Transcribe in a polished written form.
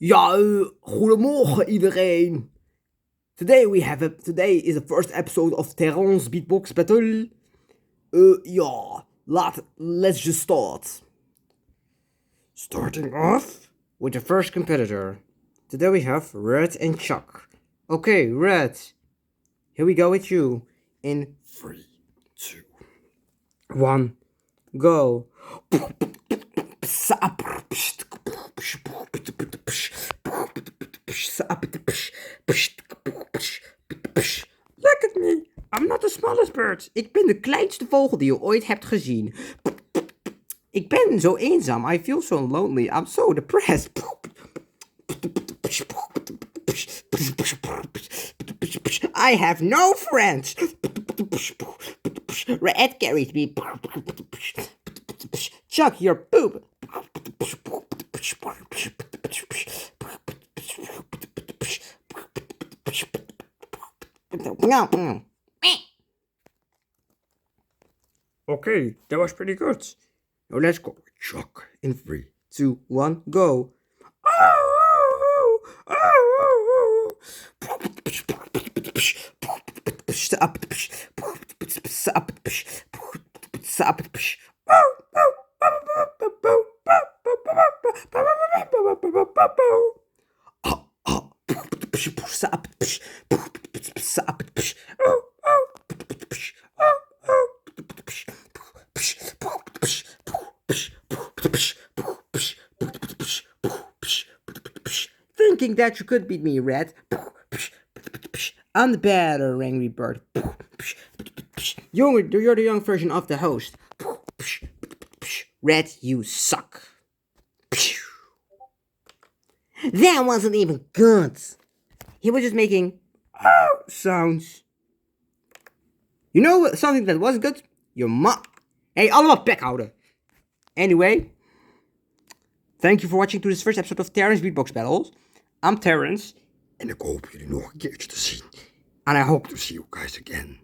Ja, goedemorgen iedereen. Today is the first episode of Terence beatbox battle. Ja, let's just start. Starting off with the first competitor. Today we have Red and Chuck. Okay, Red, here we go with you. In 3, 2, 1, go. Look at me, I'm not the smallest bird. Ik ben de kleinste vogel die je ooit hebt gezien. Ik ben zo eenzaam, I feel so lonely, I'm so depressed. I have no friends. Red carries me. Chuck, your poop. Okay, that was pretty good. Now let's go with Chuck in 3, 2, 1, go. Thinking that you could beat me, Red. I'm the better angry bird. You're the young version of the host. Red, you suck. That wasn't even good. He was just making sounds. You know something that was good? Your mom. Hey, allemaal bek houden. Anyway, thank you for watching to this first episode of Terence Beatbox Battles. I'm Terence. En ik hoop jullie nog een keertje te zien. And I hope to see you guys again.